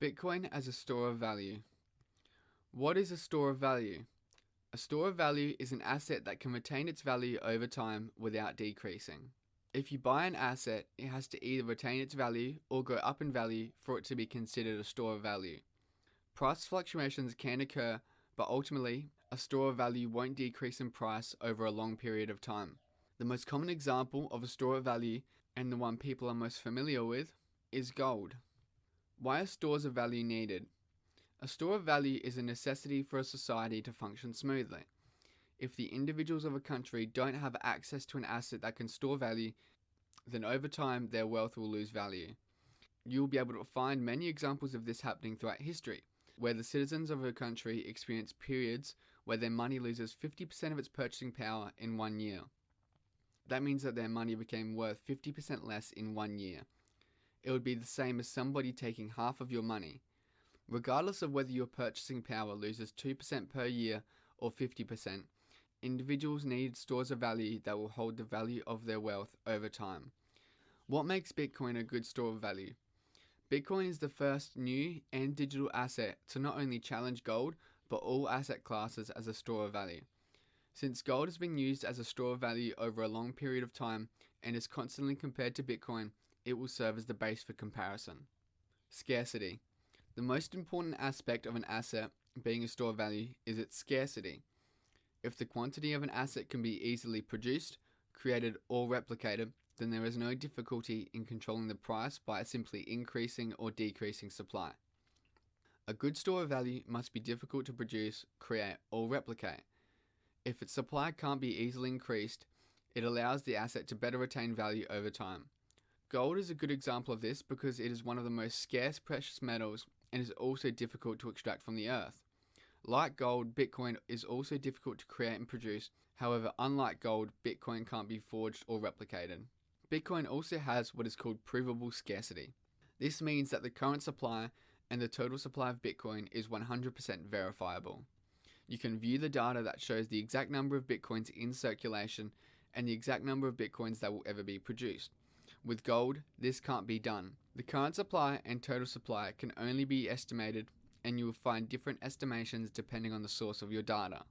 Bitcoin as a store of value. What is a store of value? A store of value is an asset that can retain its value over time without decreasing. If you buy an asset, it has to either retain its value or go up in value for it to be considered a store of value. Price fluctuations can occur, but ultimately, a store of value won't decrease in price over a long period of time. The most common example of a store of value, and the one people are most familiar with, is gold. Why are stores of value needed? A store of value is a necessity for a society to function smoothly. If the individuals of a country don't have access to an asset that can store value, then over time their wealth will lose value. You'll be able to find many examples of this happening throughout history, where the citizens of a country experience periods where their money loses 50% of its purchasing power in 1 year. That means that their money became worth 50% less in 1 year. It would be the same as somebody taking half of your money. Regardless of whether your purchasing power loses 2% per year or 50%, individuals need stores of value that will hold the value of their wealth over time. What makes Bitcoin a good store of value? Bitcoin is the first new and digital asset to not only challenge gold, but all asset classes as a store of value. Since gold has been used as a store of value over a long period of time and is constantly compared to Bitcoin, it will serve as the base for comparison. Scarcity. The most important aspect of an asset being a store of value is its scarcity. If the quantity of an asset can be easily produced, created, or replicated, then there is no difficulty in controlling the price by simply increasing or decreasing supply. A good store of value must be difficult to produce, create, or replicate. If its supply can't be easily increased, it allows the asset to better retain value over time. Gold is a good example of this because it is one of the most scarce precious metals and is also difficult to extract from the earth. Like gold, Bitcoin is also difficult to create and produce. However, unlike gold, Bitcoin can't be forged or replicated. Bitcoin also has what is called provable scarcity. This means that the current supply and the total supply of Bitcoin is 100% verifiable. You can view the data that shows the exact number of Bitcoins in circulation and the exact number of Bitcoins that will ever be produced. With gold, this can't be done. The current supply and total supply can only be estimated, and you will find different estimations depending on the source of your data.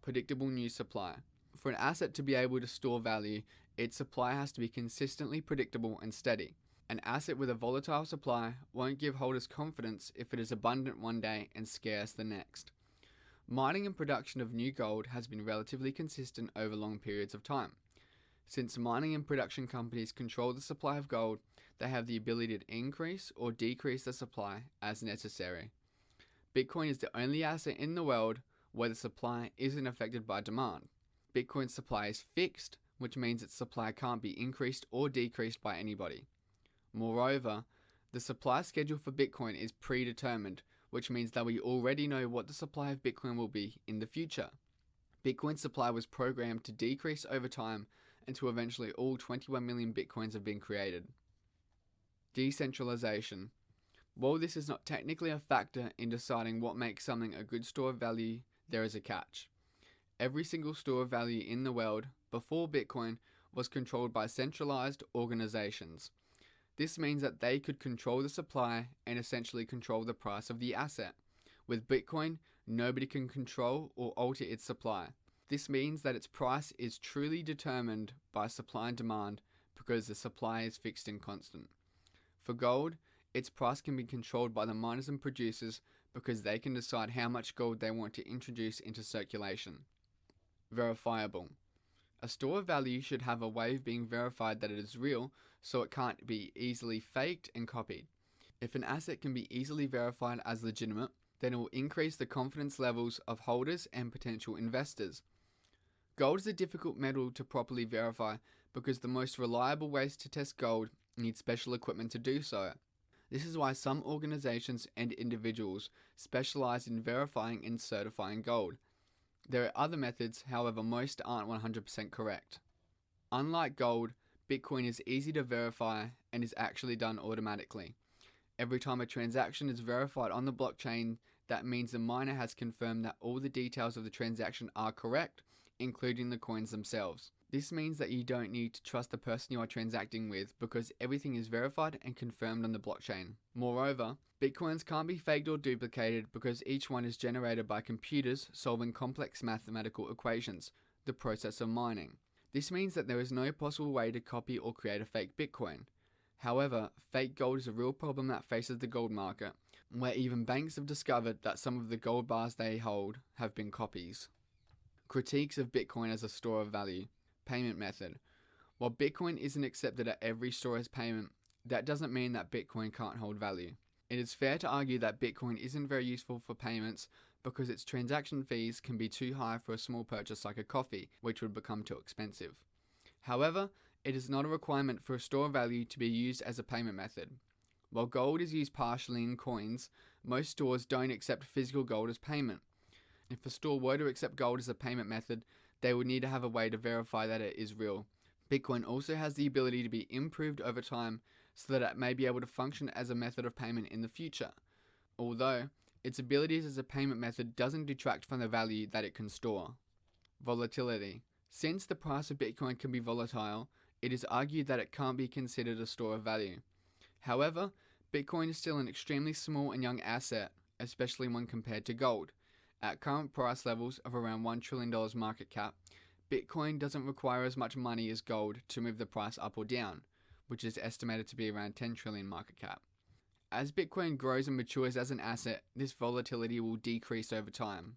Predictable new supply. For an asset to be able to store value, its supply has to be consistently predictable and steady. An asset with a volatile supply won't give holders confidence if it is abundant one day and scarce the next. Mining and production of new gold has been relatively consistent over long periods of time. Since mining and production companies control the supply of gold, they have the ability to increase or decrease the supply as necessary. Bitcoin is the only asset in the world where the supply isn't affected by demand. Bitcoin's supply is fixed, which means its supply can't be increased or decreased by anybody. Moreover, the supply schedule for Bitcoin is predetermined, which means that we already know what the supply of Bitcoin will be in the future. Bitcoin's supply was programmed to decrease over time until eventually all 21 million Bitcoins have been created. Decentralization. While this is not technically a factor in deciding what makes something a good store of value, there is a catch. Every single store of value in the world, before Bitcoin, was controlled by centralized organizations. This means that they could control the supply and essentially control the price of the asset. With Bitcoin, nobody can control or alter its supply. This means that its price is truly determined by supply and demand because the supply is fixed and constant. For gold, its price can be controlled by the miners and producers because they can decide how much gold they want to introduce into circulation. Verifiable. A store of value should have a way of being verified that it is real, so it can't be easily faked and copied. If an asset can be easily verified as legitimate, then it will increase the confidence levels of holders and potential investors. Gold is a difficult metal to properly verify because the most reliable ways to test gold need special equipment to do so. This is why some organizations and individuals specialize in verifying and certifying gold. There are other methods, however most aren't 100% correct. Unlike gold, Bitcoin is easy to verify and is actually done automatically. Every time a transaction is verified on the blockchain, that means the miner has confirmed that all the details of the transaction are correct, including the coins themselves. This means that you don't need to trust the person you are transacting with because everything is verified and confirmed on the blockchain. Moreover, Bitcoins can't be faked or duplicated because each one is generated by computers solving complex mathematical equations, the process of mining. This means that there is no possible way to copy or create a fake Bitcoin. However, fake gold is a real problem that faces the gold market, where even banks have discovered that some of the gold bars they hold have been copies. Critiques of Bitcoin as a store of value. Payment method. While Bitcoin isn't accepted at every store as payment, that doesn't mean that Bitcoin can't hold value. It is fair to argue that Bitcoin isn't very useful for payments because its transaction fees can be too high for a small purchase like a coffee, which would become too expensive. However, it is not a requirement for a store of value to be used as a payment method. While gold is used partially in coins, most stores don't accept physical gold as payment. If a store were to accept gold as a payment method, they would need to have a way to verify that it is real. Bitcoin also has the ability to be improved over time so that it may be able to function as a method of payment in the future, although its abilities as a payment method doesn't detract from the value that it can store. Volatility. Since the price of Bitcoin can be volatile, it is argued that it can't be considered a store of value. However, Bitcoin is still an extremely small and young asset, especially when compared to gold. At current price levels of around $1 trillion market cap, Bitcoin doesn't require as much money as gold to move the price up or down, which is estimated to be around 10 trillion market cap. As Bitcoin grows and matures as an asset, this volatility will decrease over time.